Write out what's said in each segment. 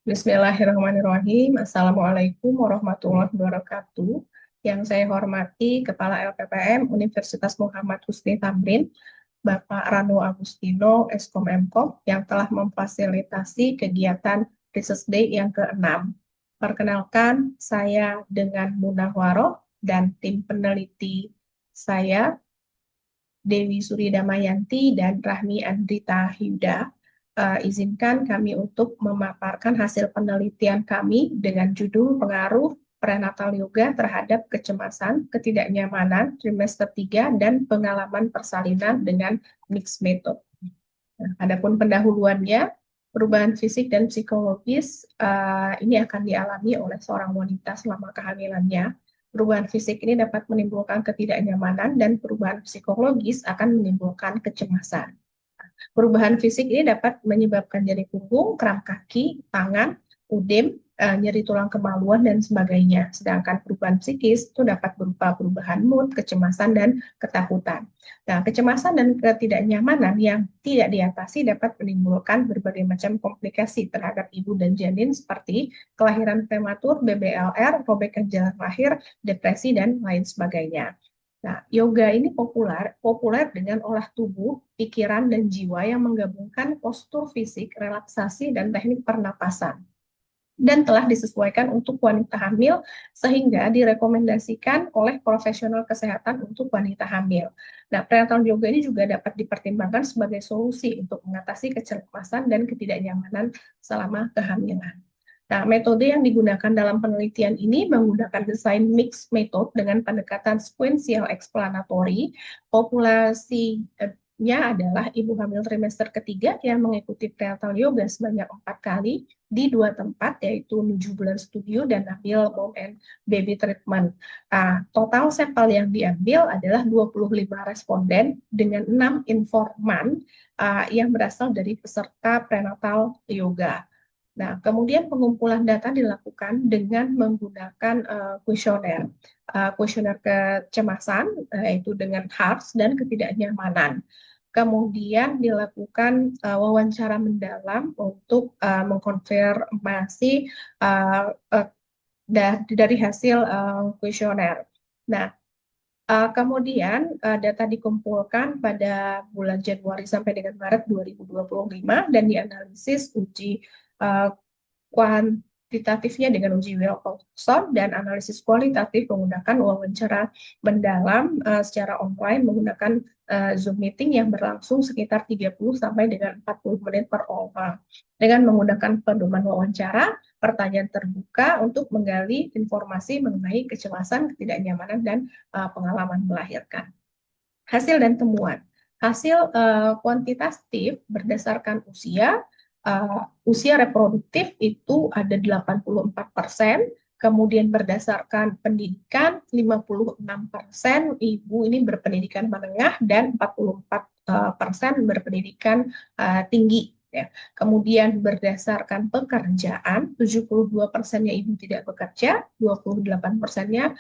Bismillahirrahmanirrahim. Assalamualaikum warahmatullahi wabarakatuh. Yang saya hormati Kepala LPPM Universitas Muhammad Husni Tamrin, Bapak Rano Agustino, Eskom Mkom, yang telah memfasilitasi kegiatan Research Day yang ke-6. Perkenalkan, saya dengan Munawwaroh dan tim peneliti saya, Dewi Suri Damayanti dan Rahmi Andrita Hyuda. Izinkan kami untuk memaparkan hasil penelitian kami dengan judul pengaruh prenatal yoga terhadap kecemasan, ketidaknyamanan trimester 3 dan pengalaman persalinan dengan mixed method. Nah, adapun pendahuluannya, perubahan fisik dan psikologis ini akan dialami oleh seorang wanita selama kehamilannya. Perubahan fisik ini dapat menimbulkan ketidaknyamanan dan perubahan psikologis akan menimbulkan kecemasan. Perubahan fisik ini dapat menyebabkan nyeri punggung, kram kaki, tangan, udem, nyeri tulang kemaluan, dan sebagainya. Sedangkan perubahan psikis itu dapat berupa perubahan mood, kecemasan, dan ketakutan. Nah, kecemasan dan ketidaknyamanan yang tidak diatasi dapat menimbulkan berbagai macam komplikasi terhadap ibu dan janin seperti kelahiran prematur, BBLR, robekan jalan lahir, depresi, dan lain sebagainya. Nah, yoga ini populer dengan olah tubuh, pikiran, dan jiwa yang menggabungkan postur fisik, relaksasi, dan teknik pernapasan. Dan telah disesuaikan untuk wanita hamil sehingga direkomendasikan oleh profesional kesehatan untuk wanita hamil. Nah, prenatal yoga ini juga dapat dipertimbangkan sebagai solusi untuk mengatasi kecemasan dan ketidaknyamanan selama kehamilan. Nah, metode yang digunakan dalam penelitian ini menggunakan desain mixed method dengan pendekatan sequential explanatory. Populasinya adalah ibu hamil trimester ketiga yang mengikuti prenatal yoga sebanyak 4 kali di 2 tempat, yaitu 7 bulan studio dan Nabil Mom and Baby Treatment. Total sampel yang diambil adalah 25 responden dengan 6 informan yang berasal dari peserta prenatal yoga. Nah, kemudian pengumpulan data dilakukan dengan menggunakan kuesioner. Kuesioner kecemasan, yaitu dengan HARS dan ketidaknyamanan. Kemudian dilakukan wawancara mendalam untuk mengkonfirmasi dari hasil kuesioner. Nah, kemudian data dikumpulkan pada bulan Januari sampai dengan Maret 2025 dan dianalisis uji kuantitatifnya dengan uji Wilcoxon dan analisis kualitatif menggunakan wawancara mendalam secara online menggunakan Zoom meeting yang berlangsung sekitar 30 sampai dengan 40 menit per orang. Dengan menggunakan pedoman wawancara, pertanyaan terbuka untuk menggali informasi mengenai kecemasan, ketidaknyamanan, dan pengalaman melahirkan. Hasil dan temuan. Hasil kuantitatif berdasarkan usia reproduktif itu ada 84%, kemudian berdasarkan pendidikan 56% ibu ini berpendidikan menengah dan 44% berpendidikan tinggi. Ya. Kemudian berdasarkan pekerjaan, 72%-nya ibu tidak bekerja, 28%-nya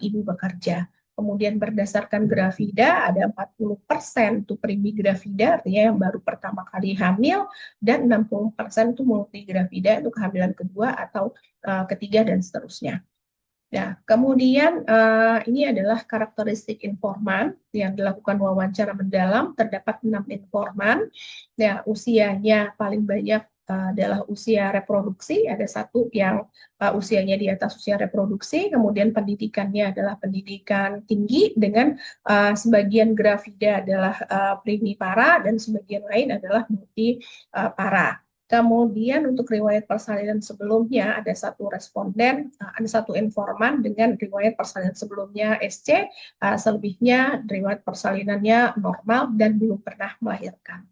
ibu bekerja. Kemudian berdasarkan gravida ada 40% itu primigravida, artinya yang baru pertama kali hamil, dan 60% itu multigravida, itu kehamilan kedua atau ketiga dan seterusnya. Nah, kemudian ini adalah karakteristik informan yang dilakukan wawancara mendalam. Terdapat 6 informan. Nah, usianya paling banyak adalah usia reproduksi. Ada satu yang usianya di atas usia reproduksi. Kemudian pendidikannya adalah pendidikan tinggi dengan sebagian gravida adalah primipara dan sebagian lain adalah multipara. Kemudian untuk riwayat persalinan sebelumnya ada satu responden, ada satu informan dengan riwayat persalinan sebelumnya SC, selebihnya riwayat persalinannya normal dan belum pernah melahirkan.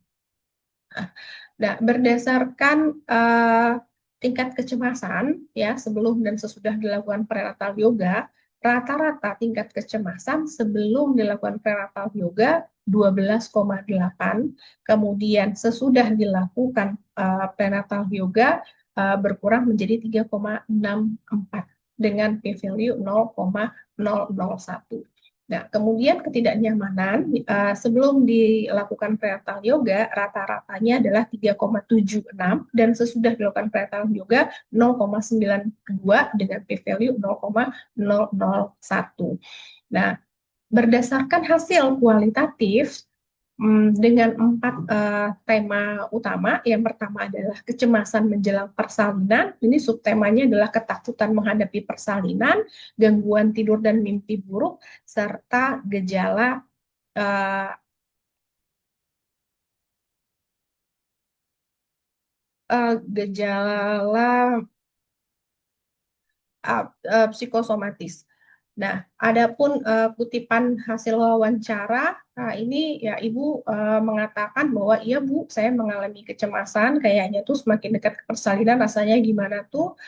Nah, berdasarkan tingkat kecemasan ya sebelum dan sesudah dilakukan prenatal yoga, rata-rata tingkat kecemasan sebelum dilakukan prenatal yoga 12,8, kemudian sesudah dilakukan prenatal yoga berkurang menjadi 3,64 dengan p-value 0,001. Nah, kemudian ketidaknyamanan sebelum dilakukan prenatal yoga rata-ratanya adalah 3,76 dan sesudah dilakukan prenatal yoga 0,92 dengan p-value 0,001. Nah, berdasarkan hasil kualitatif dengan 4 tema utama. Yang pertama adalah kecemasan menjelang persalinan. Ini subtemanya adalah ketakutan menghadapi persalinan, gangguan tidur dan mimpi buruk, serta gejala uh, gejala psikosomatis. Nah, adapun kutipan hasil wawancara, ini ya Ibu mengatakan bahwa iya Bu, saya mengalami kecemasan, kayaknya tuh semakin dekat ke persalinan rasanya gimana tuh,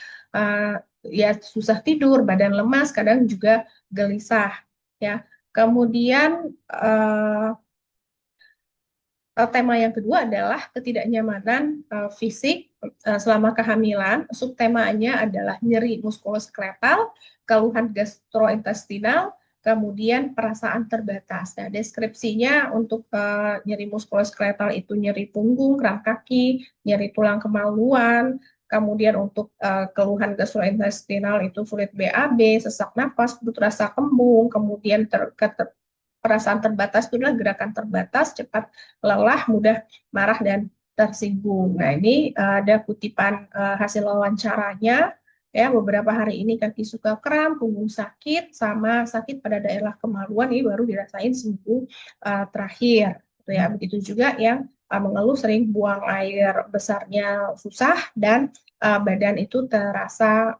ya susah tidur, badan lemas, kadang juga gelisah, ya. Kemudian tema yang kedua adalah ketidaknyamanan fisik selama kehamilan. Subtemanya adalah nyeri muskuloskeletal, keluhan gastrointestinal, kemudian perasaan terbatas. Nah, deskripsinya untuk nyeri muskuloskeletal itu nyeri punggung, kram kaki, nyeri tulang kemaluan. Kemudian untuk keluhan gastrointestinal itu sulit BAB, sesak napas, perut rasa kembung, kemudian perasaan terbatas itu adalah gerakan terbatas, cepat lelah, mudah marah dan tersinggung. Nah, ini ada kutipan hasil wawancaranya. Ya, beberapa hari ini kaki suka kram, punggung sakit, sama sakit pada daerah kemaluan ini baru dirasain seminggu terakhir. Gitu ya. Begitu juga yang mengeluh sering buang air besarnya susah dan badan itu terasa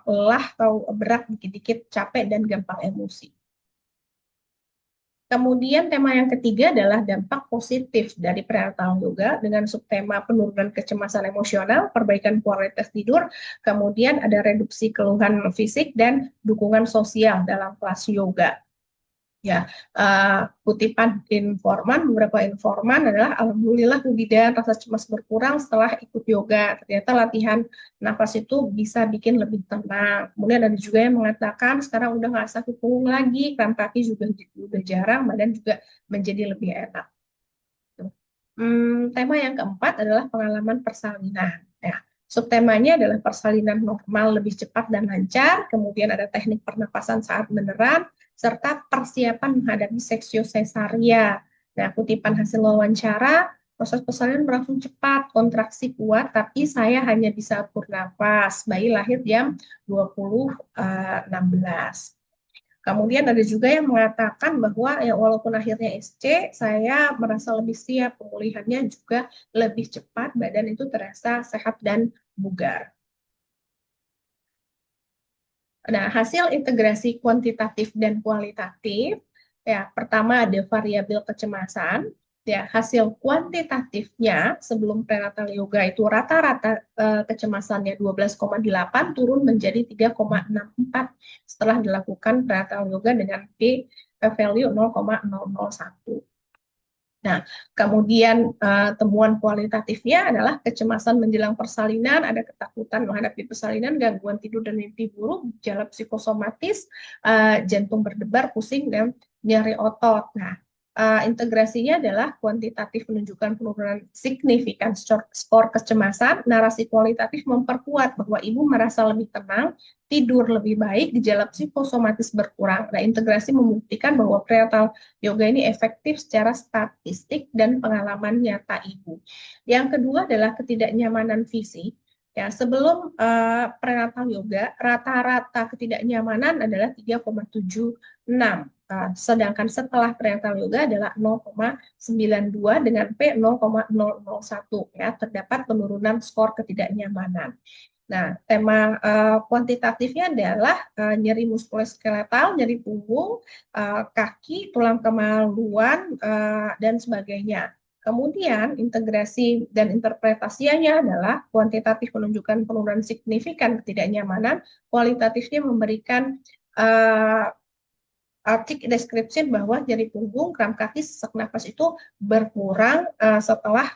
lelah atau berat dikit-dikit capek dan gampang emosi. Kemudian tema yang ketiga adalah dampak positif dari prenatal yoga dengan subtema penurunan kecemasan emosional, perbaikan kualitas tidur, kemudian ada reduksi keluhan fisik dan dukungan sosial dalam kelas yoga. Ya, kutipan beberapa informan adalah alhamdulillah Bu Bidan rasa cemas berkurang setelah ikut yoga. Ternyata latihan nafas itu bisa bikin lebih tenang. Kemudian ada juga yang mengatakan sekarang udah nggak sakit punggung lagi, kram kaki juga udah jarang, badan juga menjadi lebih enak. Tema yang keempat adalah pengalaman persalinan. Ya, subtemanya adalah persalinan normal lebih cepat dan lancar, kemudian ada teknik pernapasan saat meneran, serta persiapan menghadapi seksio sesaria. Nah, kutipan hasil wawancara, proses persalinan berlangsung cepat, kontraksi kuat, tapi saya hanya bisa atur nafas. Bayi lahir jam 20.16. Kemudian ada juga yang mengatakan bahwa ya walaupun akhirnya SC, saya merasa lebih siap, pemulihannya juga lebih cepat, badan itu terasa sehat dan bugar. Nah, hasil integrasi kuantitatif dan kualitatif, ya pertama ada variabel kecemasan, ya hasil kuantitatifnya sebelum prenatal yoga itu rata-rata kecemasannya 12,8 turun menjadi 3,64 setelah dilakukan prenatal yoga dengan p value 0,001. Nah, kemudian temuan kualitatifnya adalah kecemasan menjelang persalinan, ada ketakutan menghadapi persalinan, gangguan tidur dan mimpi buruk, gejala psikosomatis, jantung berdebar, pusing, dan nyeri otot. Nah, integrasinya adalah kuantitatif menunjukkan penurunan signifikan skor kecemasan, narasi kualitatif memperkuat bahwa ibu merasa lebih tenang, tidur lebih baik, gejala psikosomatis berkurang. Nah, integrasi membuktikan bahwa prenatal yoga ini efektif secara statistik dan pengalaman nyata ibu. Yang kedua adalah ketidaknyamanan fisik. Ya, sebelum prenatal yoga, rata-rata ketidaknyamanan adalah 3,76. Sedangkan setelah prenatal yoga adalah 0,92 dengan P 0,001. Ya, terdapat penurunan skor ketidaknyamanan. Nah, tema kuantitatifnya adalah nyeri muskuloskeletal, nyeri punggung, kaki, tulang kemaluan, dan sebagainya. Kemudian integrasi dan interpretasinya adalah kuantitatif menunjukkan penurunan signifikan ketidaknyamanan, kualitatifnya memberikan artikel description bahwa nyeri punggung, kram kaki, sesak nafas itu berkurang setelah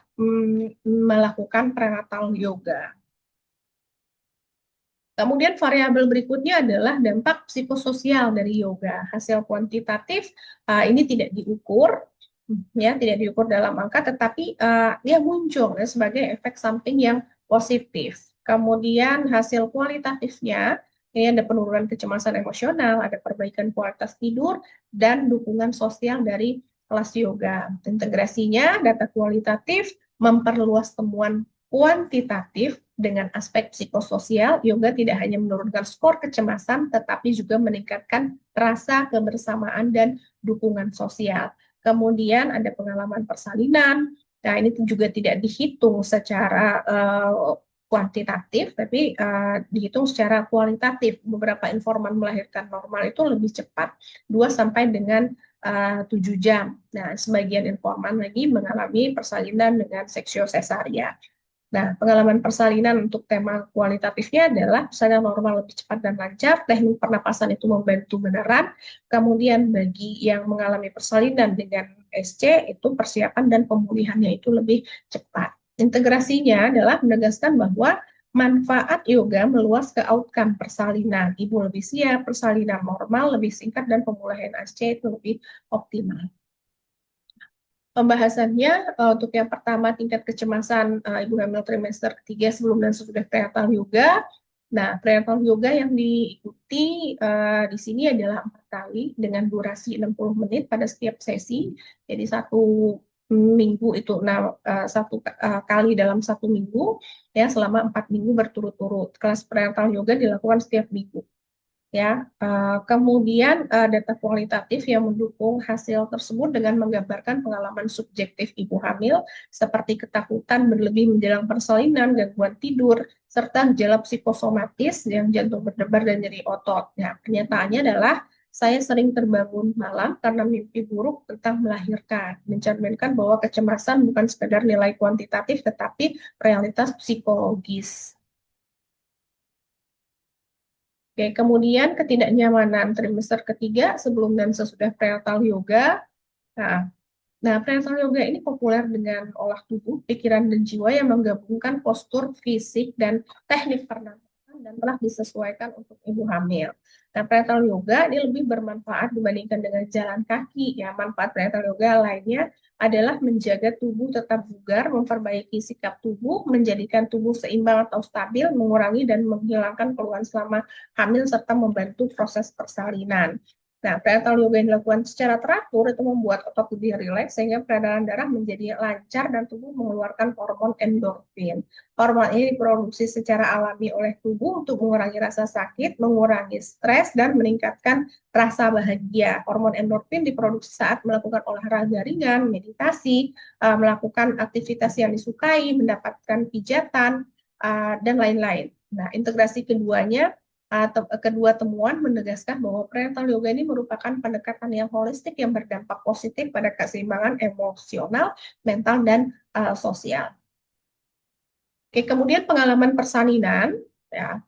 melakukan prenatal yoga. Kemudian variabel berikutnya adalah dampak psikososial dari yoga. Hasil kuantitatif ini tidak diukur, ya, tidak diukur dalam angka, tetapi dia muncul ya, sebagai efek samping yang positif. Kemudian hasil kualitatifnya, ini ada penurunan kecemasan emosional, ada perbaikan kualitas tidur, dan dukungan sosial dari kelas yoga. Integrasinya, data kualitatif memperluas temuan kuantitatif dengan aspek psikososial. Yoga tidak hanya menurunkan skor kecemasan, tetapi juga meningkatkan rasa kebersamaan dan dukungan sosial. Kemudian ada pengalaman persalinan. Nah, ini juga tidak dihitung secara kuantitatif, tapi dihitung secara kualitatif. Beberapa informan melahirkan normal itu lebih cepat, 2 sampai dengan 7 jam. Nah, sebagian informan lagi mengalami persalinan dengan seksio sesaria. Nah, pengalaman persalinan untuk tema kualitatifnya adalah persalinan normal lebih cepat dan lancar, teknik pernapasan itu membantu beneran. Kemudian bagi yang mengalami persalinan dengan SC itu persiapan dan pemulihannya itu lebih cepat. Integrasinya adalah menegaskan bahwa manfaat yoga meluas ke outcome persalinan. Ibu lebih siap, persalinan normal lebih singkat, dan pemulihan SC itu lebih optimal. Pembahasannya untuk yang pertama tingkat kecemasan ibu hamil trimester ketiga sebelum dan sesudah prenatal yoga. Nah, prenatal yoga yang diikuti di sini adalah 4 kali dengan durasi 60 menit pada setiap sesi. Jadi satu minggu itu satu kali dalam 1 minggu ya, selama 4 minggu berturut-turut. Kelas prenatal yoga dilakukan setiap minggu ya. Kemudian data kualitatif yang mendukung hasil tersebut dengan menggambarkan pengalaman subjektif ibu hamil seperti ketakutan berlebih menjelang persalinan, gangguan tidur, serta gejala psikosomatis yang jantung berdebar dan nyeri otot. Nah, pernyataannya adalah saya sering terbangun malam karena mimpi buruk tentang melahirkan, mencerminkan bahwa kecemasan bukan sekedar nilai kuantitatif tetapi realitas psikologis. Oke, kemudian ketidaknyamanan trimester ketiga sebelum dan sesudah prenatal yoga. Nah, prenatal yoga ini populer dengan olah tubuh, pikiran, dan jiwa yang menggabungkan postur fisik dan teknik pernapasan dan telah disesuaikan untuk ibu hamil. Nah, prenatal yoga ini lebih bermanfaat dibandingkan dengan jalan kaki. Ya, manfaat prenatal yoga lainnya adalah menjaga tubuh tetap bugar, memperbaiki sikap tubuh, menjadikan tubuh seimbang atau stabil, mengurangi dan menghilangkan keluhan selama hamil, serta membantu proses persalinan. Nah, prenatal yoga yang dilakukan secara teratur itu membuat otot lebih rileks sehingga peredaran darah menjadi lancar dan tubuh mengeluarkan hormon endorfin. Hormon ini diproduksi secara alami oleh tubuh untuk mengurangi rasa sakit, mengurangi stres, dan meningkatkan rasa bahagia. Hormon endorfin diproduksi saat melakukan olahraga ringan, meditasi, melakukan aktivitas yang disukai, mendapatkan pijatan, dan lain-lain. Nah, integrasi keduanya kedua temuan menegaskan bahwa prenatal yoga ini merupakan pendekatan yang holistik yang berdampak positif pada keseimbangan emosional, mental, dan sosial. Oke, kemudian pengalaman persalinan, ya.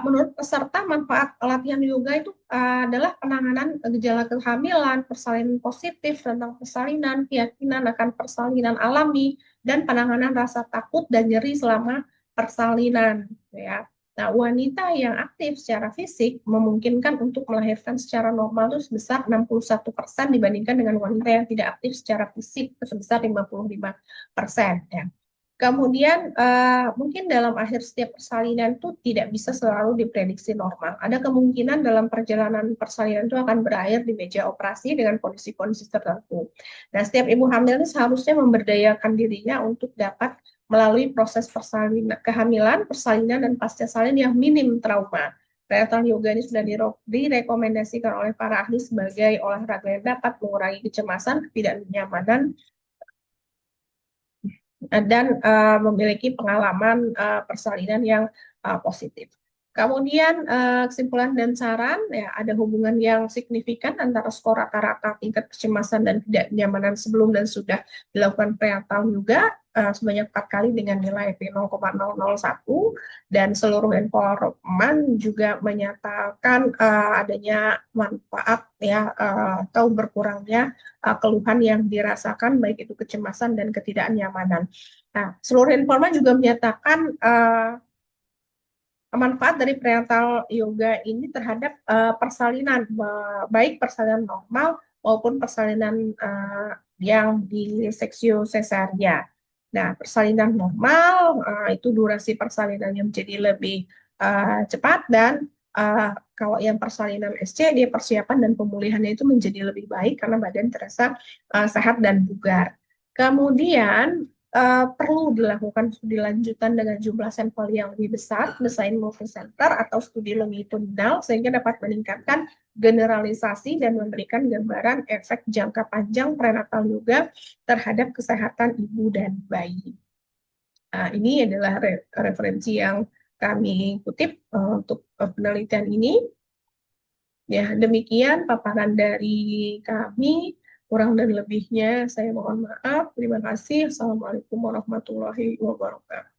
Menurut peserta, manfaat latihan yoga itu adalah penanganan gejala kehamilan, persalinan positif tentang persalinan, keyakinan akan persalinan alami, dan penanganan rasa takut dan nyeri selama persalinan. Ya. Nah, wanita yang aktif secara fisik memungkinkan untuk melahirkan secara normal itu sebesar 61% dibandingkan dengan wanita yang tidak aktif secara fisik sebesar 55%. Ya. Kemudian mungkin dalam akhir setiap persalinan itu tidak bisa selalu diprediksi normal. Ada kemungkinan dalam perjalanan persalinan itu akan berakhir di meja operasi dengan kondisi-kondisi tertentu. Nah, setiap ibu hamil ini seharusnya memberdayakan dirinya untuk dapat melalui proses persalinan, kehamilan, persalinan, dan pasca salin yang minim trauma. Prenatal yoga ini sudah direkomendasikan oleh para ahli sebagai olahraga yang dapat mengurangi kecemasan, ketidaknyamanan, dan memiliki pengalaman persalinan yang positif. Kemudian kesimpulan dan saran, ya, ada hubungan yang signifikan antara skor rata-rata tingkat kecemasan dan ketidaknyamanan sebelum dan sudah dilakukan prenatal yoga sebanyak 4 kali dengan nilai P0,001, dan seluruh informan juga menyatakan adanya manfaat ya atau berkurangnya keluhan yang dirasakan baik itu kecemasan dan ketidaknyamanan. Nah, seluruh informan juga menyatakan manfaat dari prenatal yoga ini terhadap persalinan, baik persalinan normal maupun persalinan yang di seksio cesaria. Nah, persalinan normal itu durasi persalinannya menjadi lebih cepat dan kalau yang persalinan SC dia persiapan dan pemulihannya itu menjadi lebih baik karena badan terasa sehat dan bugar. Kemudian perlu dilakukan studi lanjutan dengan jumlah sampel yang lebih besar, desain multicenter atau studi longitudinal, sehingga dapat meningkatkan generalisasi dan memberikan gambaran efek jangka panjang prenatal yoga terhadap kesehatan ibu dan bayi. Ini adalah referensi yang kami kutip untuk penelitian ini. Ya, demikian paparan dari kami. Kurang dan lebihnya saya mohon maaf. Terima kasih. Assalamualaikum warahmatullahi wabarakatuh.